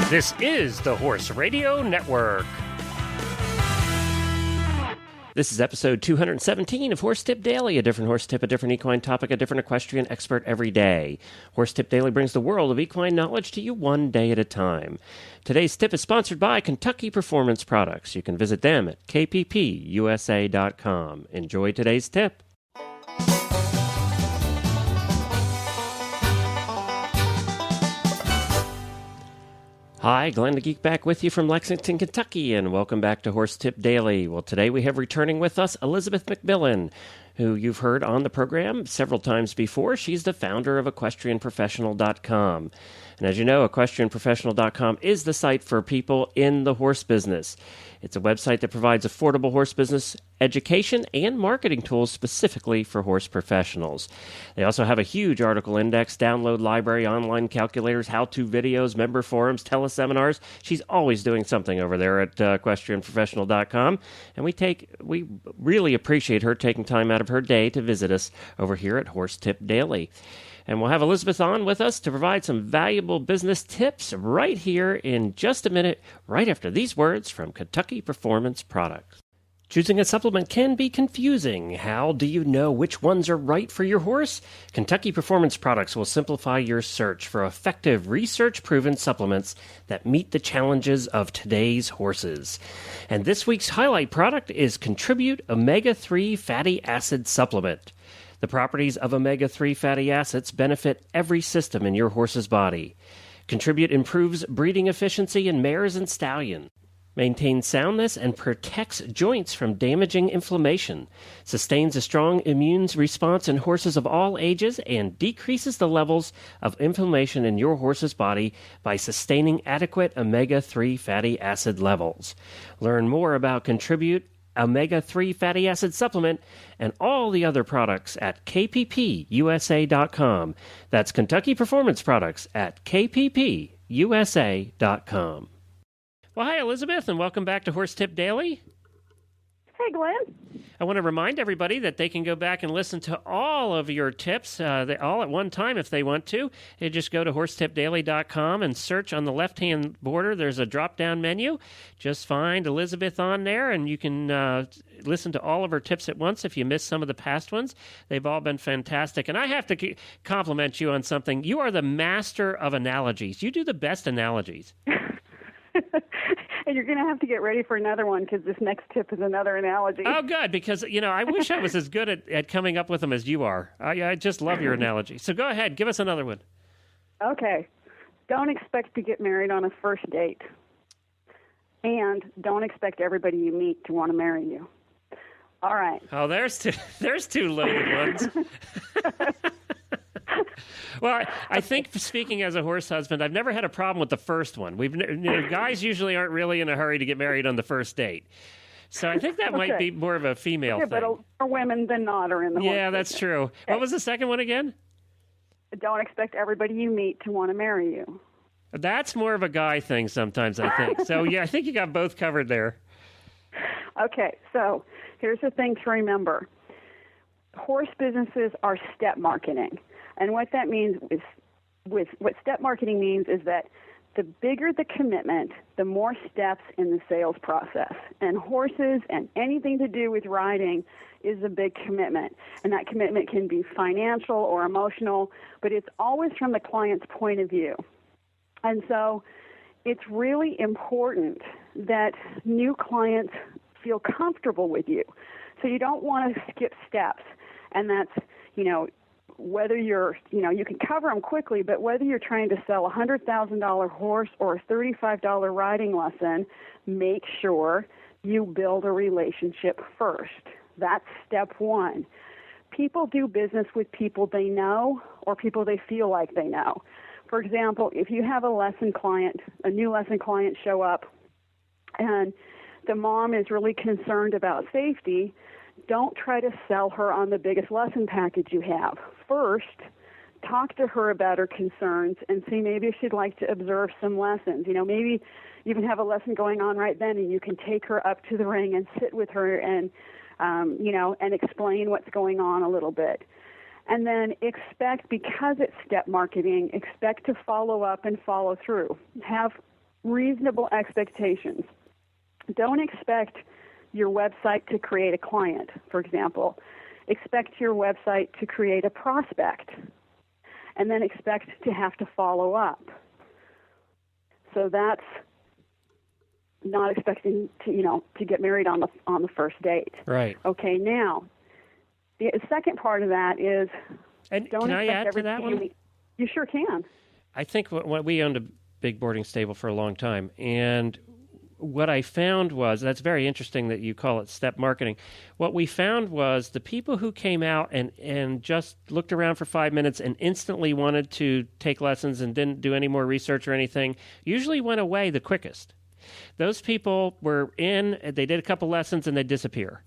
This is the Horse Radio Network. This is episode 217 of Horse Tip Daily, a different horse tip, a different equine topic, a different equestrian expert every day. Horse Tip Daily brings the world of equine knowledge to you one day at a time. Today's tip is sponsored by Kentucky Performance Products. You can visit them at kppusa.com. Enjoy today's tip. Hi, Glenn the Geek back with you from Lexington, Kentucky, and welcome back to Horse Tip Daily. Well, today we have returning with us Elisabeth McMillan, who you've heard on the program several times before. She's the founder of EquestrianProfessional.com. And as you know, EquestrianProfessional.com is the site for people in the horse business. It's a website that provides affordable horse business education and marketing tools specifically for horse professionals. They also have a huge article index, download library, online calculators, how-to videos, member forums, teleseminars. She's always doing something over there at EquestrianProfessional.com. And we really appreciate her taking time out of her day to visit us over here at Horse Tip Daily. And we'll have Elisabeth on with us to provide some valuable business tips right here in just a minute, right after these words from Kentucky Performance Products. Choosing a supplement can be confusing. How do you know which ones are right for your horse? Kentucky Performance Products will simplify your search for effective, research-proven supplements that meet the challenges of today's horses. And this week's highlight product is Contribute Omega-3 Fatty Acid Supplement. The properties of omega-3 fatty acids benefit every system in your horse's body. Contribute improves breeding efficiency in mares and stallions, maintains soundness and protects joints from damaging inflammation, sustains a strong immune response in horses of all ages, and decreases the levels of inflammation in your horse's body by sustaining adequate omega-3 fatty acid levels. Learn more about Contribute Omega-3 Fatty Acid Supplement and all the other products at kppusa.com. That's Kentucky Performance Products at kppusa.com. Well, hi, Elisabeth, and welcome back to Horse Tip Daily. Hey, Glenn. I want to remind everybody that they can go back and listen to all of your tips all at one time if they want to. They just go to horsetipdaily.com and search on the left-hand border. There's a drop-down menu. Just find Elisabeth on there, and you can listen to all of her tips at once if you missed some of the past ones. They've all been fantastic. And I have to compliment you on something. You are the master of analogies. You do the best analogies. And you're going to have to get ready for another one because this next tip is another analogy. Oh, good, because, I wish I was as good at coming up with them as you are. I just love your analogy. So go ahead, give us another one. Okay. Don't expect to get married on a first date. And don't expect everybody you meet to want to marry you. All right. Oh, there's two loaded ones. Well, I think speaking as a horse husband, I've never had a problem with the first one. Guys usually aren't really in a hurry to get married on the first date. So I think that might be more of a female thing. But more women than not are in the horse Yeah, that's business. true. Okay. What was the second one again? Don't expect everybody you meet to want to marry you. That's more of a guy thing sometimes, I think. So, yeah, I think you got both covered there. Okay, so here's the thing to remember. Horse businesses are step marketing. And what that means is, what step marketing means is that the bigger the commitment, the more steps in the sales process. And horses and anything to do with riding is a big commitment. And that commitment can be financial or emotional, but it's always from the client's point of view. And so it's really important that new clients feel comfortable with you. So you don't want to skip steps. And that's, whether you're, you can cover them quickly, but whether you're trying to sell a $100,000 horse or a $35 riding lesson, make sure you build a relationship first. That's step one. People do business with people they know or people they feel like they know. For example, if you have a new lesson client show up and the mom is really concerned about safety, don't try to sell her on the biggest lesson package you have. First, talk to her about her concerns and see maybe if she'd like to observe some lessons. Maybe even have a lesson going on right then and you can take her up to the ring and sit with her and, and explain what's going on a little bit. And then expect, because it's step marketing, expect to follow up and follow through. Have reasonable expectations. Don't expect your website to create a client, for example. Expect your website to create a prospect, and then expect to have to follow up. So that's not expecting to get married on the first date. Right. Okay. Now, the second part of that is, and don't can I expect add to that one? You sure can. I think we owned a big boarding stable for a long time, and what I found was, that's very interesting that you call it step marketing. What we found was the people who came out and just looked around for 5 minutes and instantly wanted to take lessons and didn't do any more research or anything usually went away the quickest. Those people were in, they did a couple lessons, and they disappear.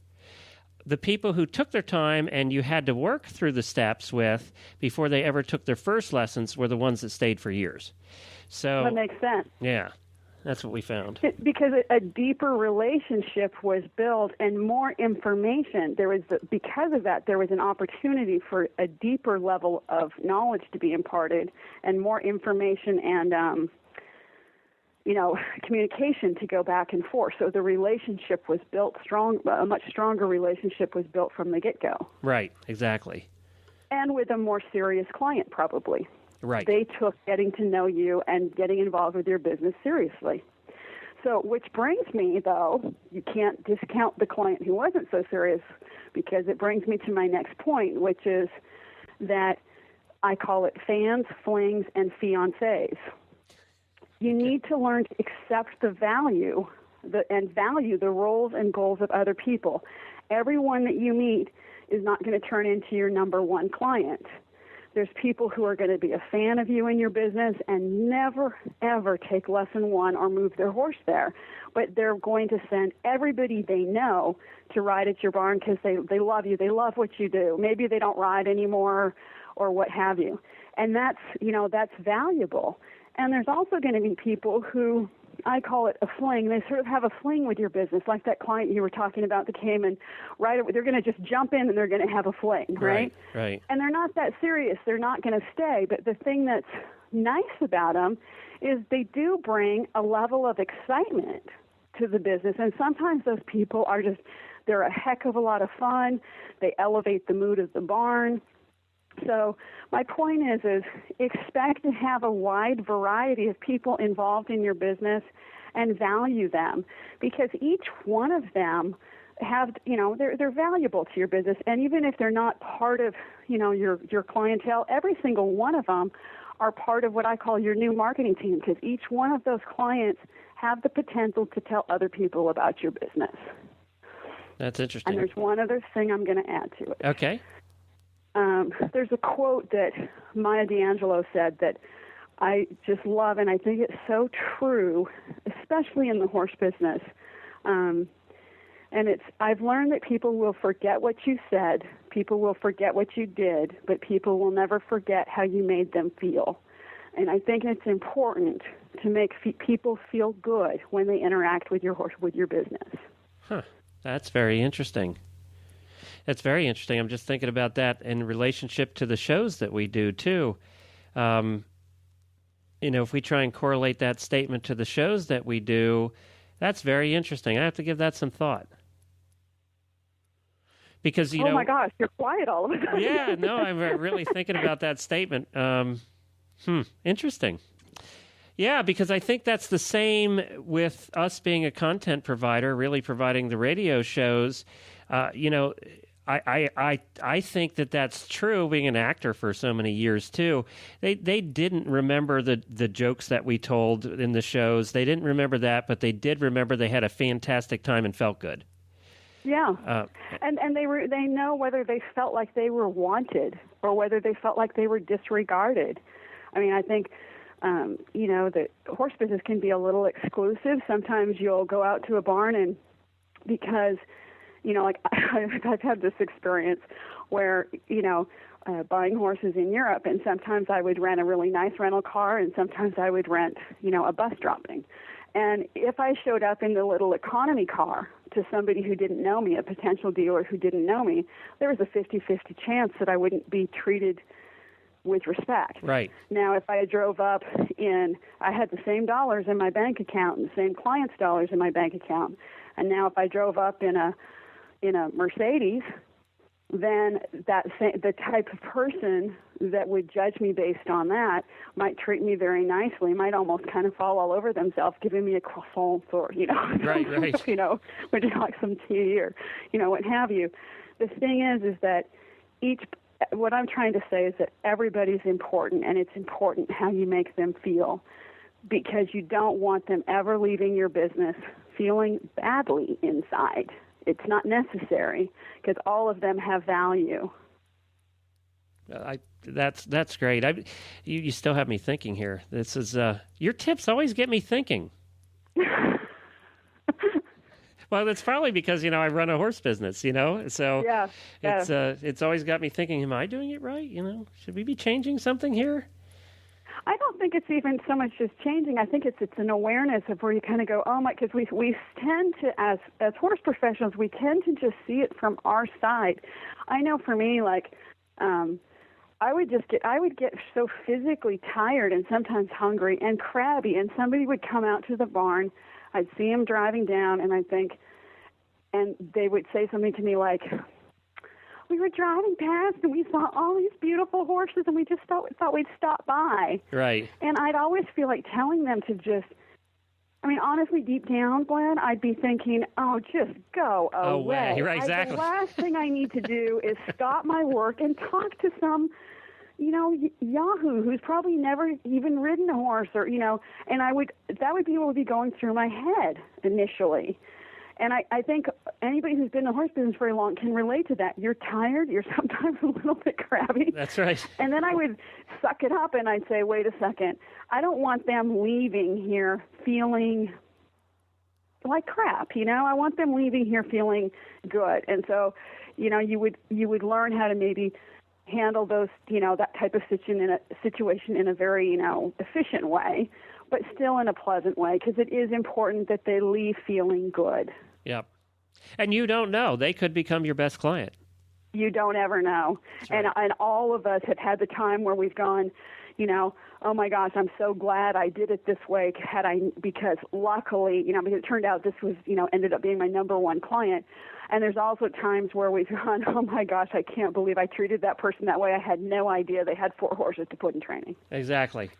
The people who took their time and you had to work through the steps with before they ever took their first lessons were the ones that stayed for years. So that makes sense. Yeah, that's what we found. Because a deeper relationship was built and more information. Because of that, there was an opportunity for a deeper level of knowledge to be imparted and more information and communication to go back and forth. So the relationship was built strong. A much stronger relationship was built from the get-go. Right, exactly. And with a more serious client, probably. Right. They took getting to know you and getting involved with your business seriously. So, which brings me, though, you can't discount the client who wasn't so serious, because it brings me to my next point, which is that I call it fans, flings, and fiancés. You need to learn to accept the value and value the roles and goals of other people. Everyone that you meet is not going to turn into your number one client. There's people who are going to be a fan of you and your business and never, ever take lesson one or move their horse there. But they're going to send everybody they know to ride at your barn because they love you. They love what you do. Maybe they don't ride anymore or what have you. And that's valuable. And there's also going to be people who, I call it a fling. They sort of have a fling with your business, like that client you were talking about that came and they're going to just jump in and they're going to have a fling, right? Right. And they're not that serious. They're not going to stay. But the thing that's nice about them is they do bring a level of excitement to the business. And sometimes those people they're a heck of a lot of fun. They elevate the mood of the barn. So my point is expect to have a wide variety of people involved in your business and value them, because each one of them they're valuable to your business. And even if they're not part of, your clientele, every single one of them are part of what I call your new marketing team, because each one of those clients have the potential to tell other people about your business. That's interesting. And there's one other thing I'm going to add to it. Okay. There's a quote that Maya D'Angelo said that I just love, and I think it's so true, especially in the horse business. And I've learned that people will forget what you said, people will forget what you did, but people will never forget how you made them feel. And I think it's important to make people feel good when they interact with your horse, with your business. Huh. That's very interesting. That's very interesting. I'm just thinking about that in relationship to the shows that we do, too. If we try and correlate that statement to the shows that we do, that's very interesting. I have to give that some thought. Because, oh, my gosh, you're quiet all of a sudden. Yeah, no, I'm really thinking about that statement. Interesting. Yeah, because I think that's the same with us being a content provider, really providing the radio shows. I think that's true, being an actor for so many years, too. They didn't remember the jokes that we told in the shows. They didn't remember that, but they did remember they had a fantastic time and felt good. Yeah, and they know whether they felt like they were wanted or whether they felt like they were disregarded. I mean, I think, the horse business can be a little exclusive. Sometimes you'll go out to a barn and because, I've had this experience where, buying horses in Europe, and sometimes I would rent a really nice rental car and sometimes I would rent, a bus dropping. And if I showed up in the little economy car to somebody who didn't know me, a potential dealer who didn't know me, there was a 50-50 chance that I wouldn't be treated with respect. Right. Now, if I drove up I had the same dollars in my bank account and the same client's dollars in my bank account, and now if I drove up in a Mercedes, then the type of person that would judge me based on that might treat me very nicely, might almost kind of fall all over themselves, giving me a croissant or, right. Would you like some tea or, what have you. The thing is that what I'm trying to say is that everybody's important, and it's important how you make them feel, because you don't want them ever leaving your business feeling badly inside. It's not necessary, because all of them have value. That's great. You still have me thinking here. This is your tips always get me thinking. Well, that's probably because I run a horse business. So yeah. It's always got me thinking. Am I doing it right? Should we be changing something here? I don't think it's even so much just changing. I think it's an awareness of where you kind of go, oh my, because we tend to, as horse professionals, we tend to just see it from our side. I know for me, like, I would get so physically tired and sometimes hungry and crabby, and somebody would come out to the barn. I'd see them driving down, and and they would say something to me like, we were driving past and we saw all these beautiful horses and we just thought we'd stop by. Right. And I'd always feel like telling them to just, honestly, deep down, Glenn, I'd be thinking, oh, just go away. Right, exactly. The last thing I need to do is stop my work and talk to some, yahoo who's probably never even ridden a horse or, and that would be what would be going through my head initially. And I think anybody who's been in the horse business very long can relate to that. You're tired. You're sometimes a little bit crabby. That's right. And then I would suck it up and I'd say, wait a second. I don't want them leaving here feeling like crap. I want them leaving here feeling good. And so, you would learn how to maybe handle those, that type of situation in a very, efficient way, but still in a pleasant way, because it is important that they leave feeling good. Yep. And you don't know. They could become your best client. You don't ever know. Right. And all of us have had the time where we've gone, oh my gosh, I'm so glad I did it this way, because luckily, because it turned out this was, ended up being my number one client. And there's also times where we've gone, oh my gosh, I can't believe I treated that person that way. I had no idea they had 4 horses to put in training. Exactly.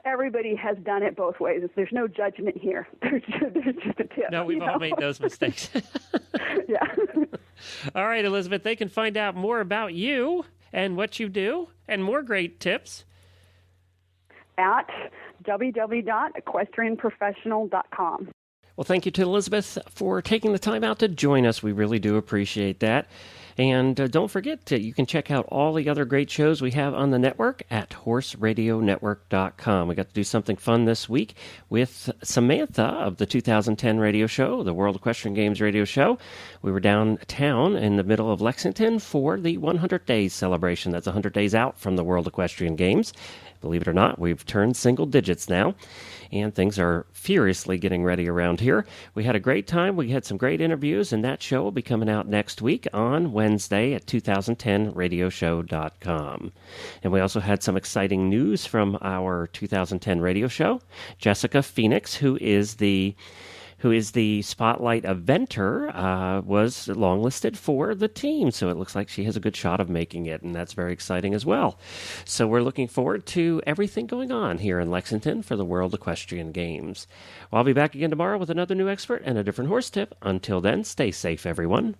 Everybody has done it both ways. There's no judgment here. There's just a tip. No, we've all made those mistakes. Yeah. All right, Elisabeth, they can find out more about you and what you do and more great tips at www.equestrianprofessional.com. Well, thank you to Elisabeth for taking the time out to join us. We really do appreciate that. And don't forget, you can check out all the other great shows we have on the network at horseradionetwork.com. We got to do something fun this week with Samantha of the 2010 radio show, the World Equestrian Games radio show. We were downtown in the middle of Lexington for the 100 Days celebration. That's 100 days out from the World Equestrian Games. Believe it or not, we've turned single digits now, and things are furiously getting ready around here. We had a great time. We had some great interviews, and that show will be coming out next week on Wednesday at 2010radioshow.com. And we also had some exciting news from our 2010 radio show. Jessica Phoenix, who is the Spotlight eventer, was longlisted for the team. So it looks like she has a good shot of making it, and that's very exciting as well. So we're looking forward to everything going on here in Lexington for the World Equestrian Games. Well, I'll be back again tomorrow with another new expert and a different horse tip. Until then, stay safe, everyone.